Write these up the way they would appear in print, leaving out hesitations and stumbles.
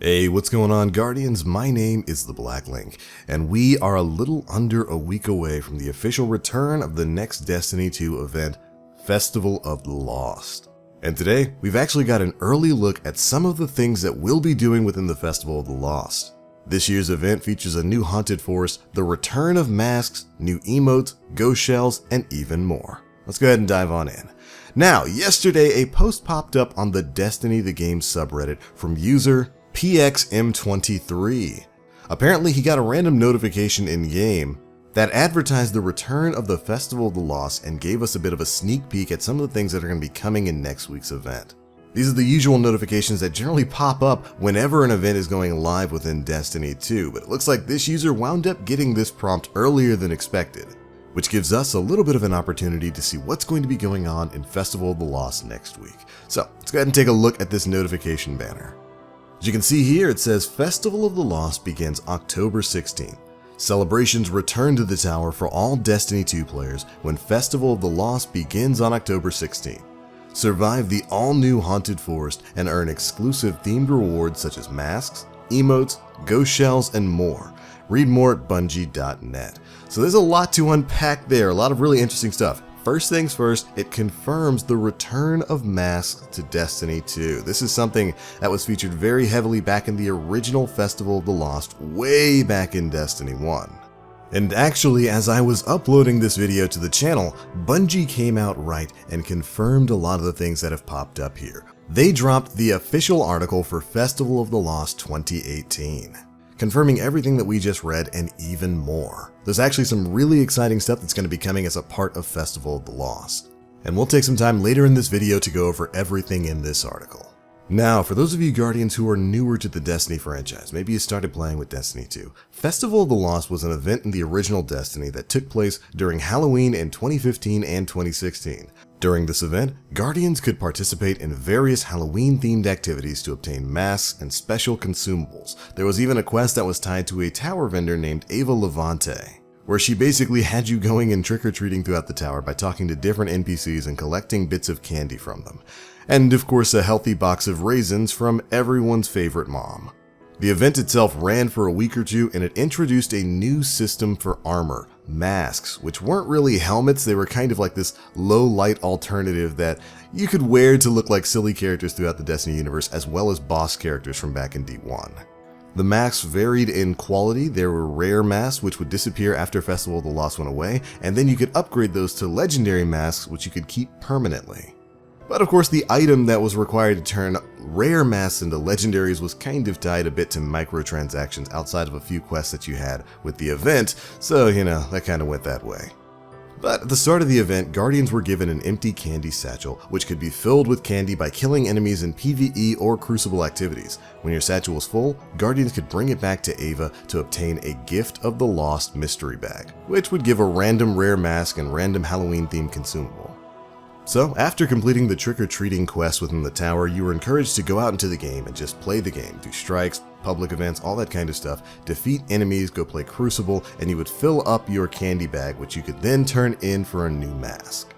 Hey, what's going on, Guardians? My name is the Black Link, and we are a little under a week away from the official return of the next Destiny 2 event, Festival of the Lost. And today, we've actually got an early look at some of the things that we'll be doing within the Festival of the Lost. This year's event features a new haunted forest, the return of masks, new emotes, ghost shells, and even more. Let's go ahead and dive on in. Now, yesterday a post popped up on the Destiny the Game subreddit from user PXM23. Apparently he got a random notification in-game that advertised the return of the Festival of the Lost and gave us a bit of a sneak peek at some of the things that are going to be coming in next week's event. These are the usual notifications that generally pop up whenever an event is going live within Destiny 2, but it looks like this user wound up getting this prompt earlier than expected, which gives us a little bit of an opportunity to see what's going to be going on in Festival of the Lost next week. So let's go ahead and take a look at this notification banner. As you can see here, it says Festival of the Lost begins October 16th. Celebrations return to the tower for all Destiny 2 players when Festival of the Lost begins on October 16th. Survive the all-new Haunted Forest and earn exclusive themed rewards such as masks, emotes, ghost shells, and more. Read more at bungie.net. So there's a lot to unpack there, a lot of really interesting stuff. First things first, it confirms the return of masks to Destiny 2. This is something that was featured very heavily back in the original Festival of the Lost, way back in Destiny 1. And actually, as I was uploading this video to the channel, Bungie came out right and confirmed a lot of the things that have popped up here. They dropped the official article for Festival of the Lost 2018. Confirming everything that we just read and even more. There's actually some really exciting stuff that's going to be coming as a part of Festival of the Lost. And we'll take some time later in this video to go over everything in this article. Now, for those of you Guardians who are newer to the Destiny franchise, maybe you started playing with Destiny 2, Festival of the Lost was an event in the original Destiny that took place during Halloween in 2015 and 2016. During this event, Guardians could participate in various Halloween-themed activities to obtain masks and special consumables. There was even a quest that was tied to a tower vendor named Eva Levante, where she basically had you going and trick-or-treating throughout the tower by talking to different NPCs and collecting bits of candy from them. And of course, a healthy box of raisins from everyone's favorite mom. The event itself ran for a week or two, and it introduced a new system for armor, masks, which weren't really helmets. They were kind of like this low-light alternative that you could wear to look like silly characters throughout the Destiny universe, as well as boss characters from back in D1. The masks varied in quality. There were rare masks, which would disappear after Festival of the Lost went away, and then you could upgrade those to legendary masks, which you could keep permanently. But of course, the item that was required to turn rare masks into legendaries was kind of tied a bit to microtransactions outside of a few quests that you had with the event, so that kind of went that way. But at the start of the event, Guardians were given an empty candy satchel, which could be filled with candy by killing enemies in PvE or Crucible activities. When your satchel was full, Guardians could bring it back to Eva to obtain a Gift of the Lost mystery bag, which would give a random rare mask and random Halloween-themed consumable. So, after completing the trick-or-treating quest within the tower, you were encouraged to go out into the game and just play the game, do strikes, public events, all that kind of stuff, defeat enemies, go play Crucible, and you would fill up your candy bag, which you could then turn in for a new mask.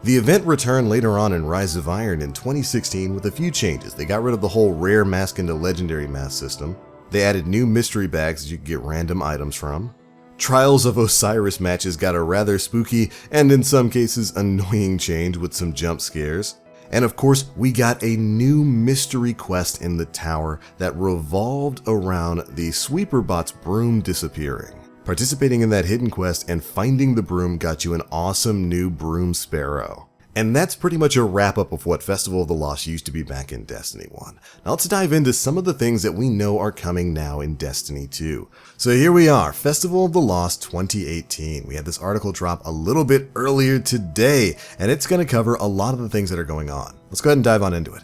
The event returned later on in Rise of Iron in 2016 with a few changes. They got rid of the whole rare mask into legendary mask system. They added new mystery bags that you could get random items from. Trials of Osiris matches got a rather spooky, and in some cases annoying change with some jump scares. And of course, we got a new mystery quest in the tower that revolved around the Sweeper Bot's broom disappearing. Participating in that hidden quest and finding the broom got you an awesome new broom sparrow. And that's pretty much a wrap-up of what Festival of the Lost used to be back in Destiny 1. Now let's dive into some of the things that we know are coming now in Destiny 2. So here we are, Festival of the Lost 2018. We had this article drop a little bit earlier today, and it's going to cover a lot of the things that are going on. Let's go ahead and dive on into it.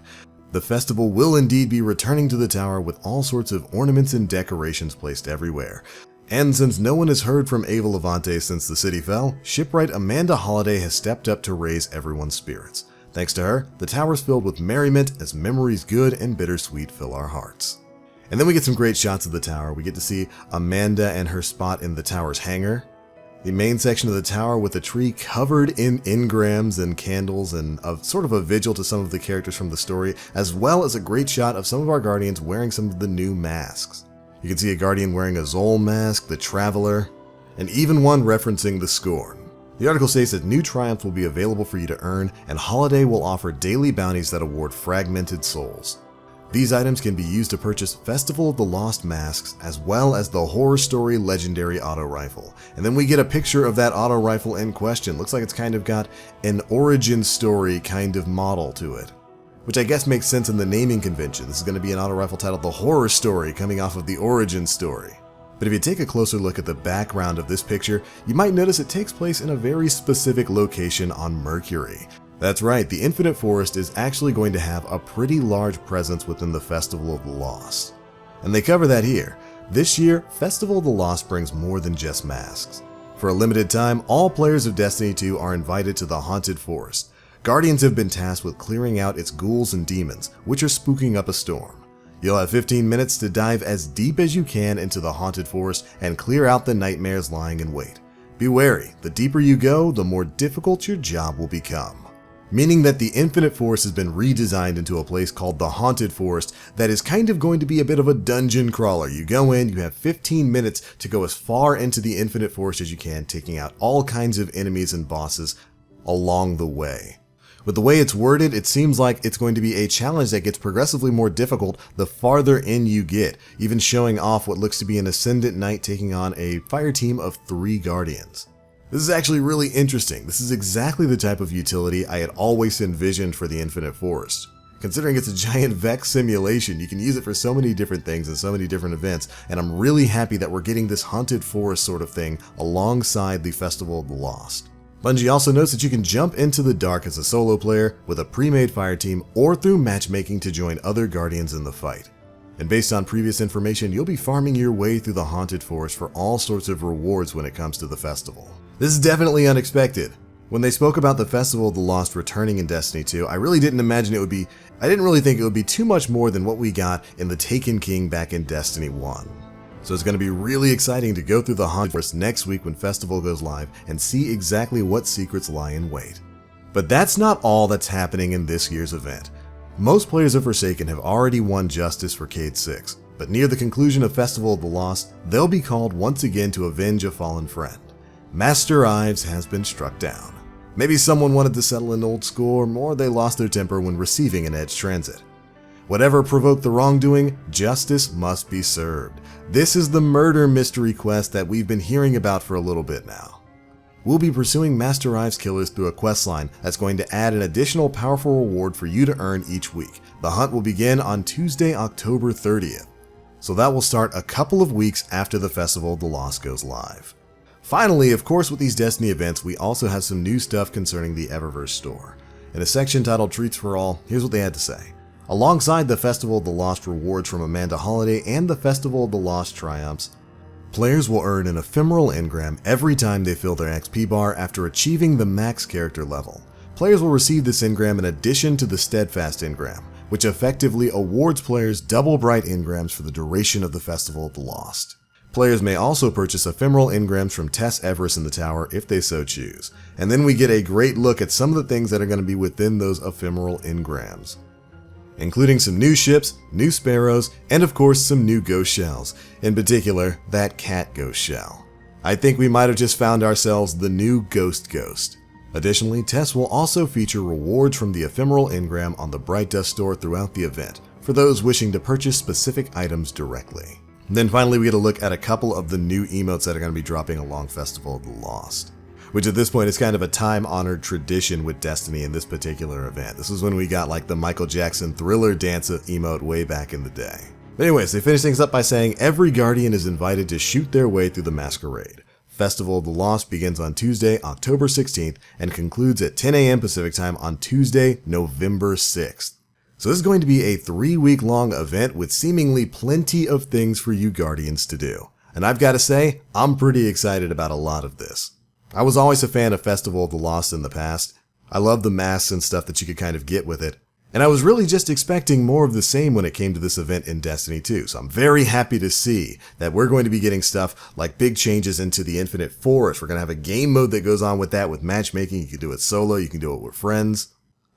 The festival will indeed be returning to the tower with all sorts of ornaments and decorations placed everywhere. And since no one has heard from Eva Levante since the city fell, shipwright Amanda Holliday has stepped up to raise everyone's spirits. Thanks to her, the tower's filled with merriment as memories good and bittersweet fill our hearts. And then we get some great shots of the tower. We get to see Amanda and her spot in the tower's hangar. The main section of the tower with a tree covered in engrams and candles and sort of a vigil to some of the characters from the story, as well as a great shot of some of our guardians wearing some of the new masks. You can see a guardian wearing a Zol mask, the Traveler, and even one referencing the Scorn. The article states that new triumphs will be available for you to earn, and Holiday will offer daily bounties that award fragmented souls. These items can be used to purchase Festival of the Lost masks, as well as the Horror Story Legendary Auto Rifle. And then we get a picture of that auto rifle in question. Looks like it's kind of got an origin story kind of model to it, which I guess makes sense in the naming convention. This is going to be an auto rifle titled The Horror Story, coming off of the origin story. But if you take a closer look at the background of this picture, you might notice it takes place in a very specific location on Mercury. That's right, the Infinite Forest is actually going to have a pretty large presence within the Festival of the Lost. And they cover that here. This year, Festival of the Lost brings more than just masks. For a limited time, all players of Destiny 2 are invited to the Haunted Forest. Guardians have been tasked with clearing out its ghouls and demons, which are spooking up a storm. You'll have 15 minutes to dive as deep as you can into the Haunted Forest and clear out the nightmares lying in wait. Be wary, the deeper you go, the more difficult your job will become. Meaning that the Infinite Forest has been redesigned into a place called the Haunted Forest that is kind of going to be a bit of a dungeon crawler. You go in, you have 15 minutes to go as far into the Infinite Forest as you can, taking out all kinds of enemies and bosses along the way. With the way it's worded, it seems like it's going to be a challenge that gets progressively more difficult the farther in you get, even showing off what looks to be an Ascendant Knight taking on a fire team of 3 Guardians. This is actually really interesting. This is exactly the type of utility I had always envisioned for the Infinite Forest. Considering it's a giant Vex simulation, you can use it for so many different things and so many different events, and I'm really happy that we're getting this Haunted Forest sort of thing alongside the Festival of the Lost. Bungie also notes that you can jump into the dark as a solo player with a pre-made fire team or through matchmaking to join other Guardians in the fight. And based on previous information, you'll be farming your way through the Haunted Forest for all sorts of rewards when it comes to the festival. This is definitely unexpected. When they spoke about the Festival of the Lost returning in Destiny 2, I really didn't really think it would be too much more than what we got in the Taken King back in Destiny 1. So it's going to be really exciting to go through the Haunted Forest next week when Festival goes live and see exactly what secrets lie in wait. But that's not all that's happening in this year's event. Most players of Forsaken have already won Justice for Cade 6, but near the conclusion of Festival of the Lost, they'll be called once again to avenge a fallen friend. Master Ives has been struck down. Maybe someone wanted to settle an old score, or they lost their temper when receiving an edge transit. Whatever provoked the wrongdoing, justice must be served. This is the murder mystery quest that we've been hearing about for a little bit now. We'll be pursuing Master Ives killers through a questline that's going to add an additional powerful reward for you to earn each week. The hunt will begin on Tuesday, October 30th. So that will start a couple of weeks after the Festival of the Lost goes live. Finally, of course, with these Destiny events, we also have some new stuff concerning the Eververse store. In a section titled Treats for All, here's what they had to say. Alongside the Festival of the Lost rewards from Amanda Holiday and the Festival of the Lost triumphs, players will earn an ephemeral engram every time they fill their XP bar after achieving the max character level. Players will receive this engram in addition to the Steadfast engram, which effectively awards players double bright engrams for the duration of the Festival of the Lost. Players may also purchase ephemeral engrams from Tess Eververse in the tower if they so choose. And then we get a great look at some of the things that are going to be within those ephemeral engrams, including some new ships, new sparrows, and of course some new ghost shells, in particular that cat ghost shell. I think we might have just found ourselves the new Ghost. Additionally, Tess will also feature rewards from the ephemeral engram on the Bright Dust store throughout the event, for those wishing to purchase specific items directly. Then finally we get a look at a couple of the new emotes that are going to be dropping along Festival of the Lost, which at this point is kind of a time-honored tradition with Destiny in this particular event. This was when we got like the Michael Jackson Thriller dance emote way back in the day. But anyways, they finish things up by saying every Guardian is invited to shoot their way through the Masquerade. Festival of the Lost begins on Tuesday, October 16th and concludes at 10 a.m. Pacific time on Tuesday, November 6th. So this is going to be a 3-week-long event with seemingly plenty of things for you Guardians to do. And I've got to say, I'm pretty excited about a lot of this. I was always a fan of Festival of the Lost in the past. I love the masks and stuff that you could kind of get with it. And I was really just expecting more of the same when it came to this event in Destiny 2, so I'm very happy to see that we're going to be getting stuff like big changes into the Infinite Forest. We're going to have a game mode that goes on with that with matchmaking. You can do it solo, you can do it with friends.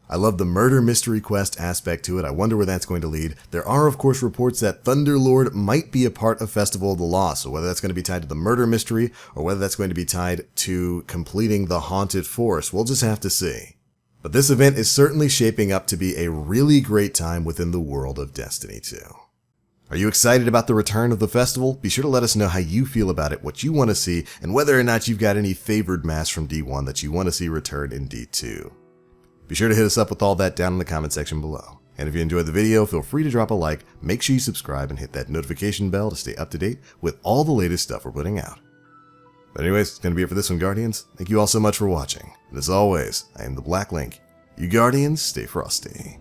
I love the murder mystery quest aspect to it. I wonder where that's going to lead. There are, of course, reports that Thunderlord might be a part of Festival of the Lost, so whether that's going to be tied to the murder mystery or whether that's going to be tied to completing the Haunted Forest, we'll just have to see. But this event is certainly shaping up to be a really great time within the world of Destiny 2. Are you excited about the return of the festival? Be sure to let us know how you feel about it, what you want to see, and whether or not you've got any favored masks from D1 that you want to see return in D2. Be sure to hit us up with all that down in the comment section below. And if you enjoyed the video, feel free to drop a like, make sure you subscribe, and hit that notification bell to stay up to date with all the latest stuff we're putting out. But anyways, it's going to be it for this one, Guardians. Thank you all so much for watching. And as always, I am the Black Link. You Guardians, stay frosty.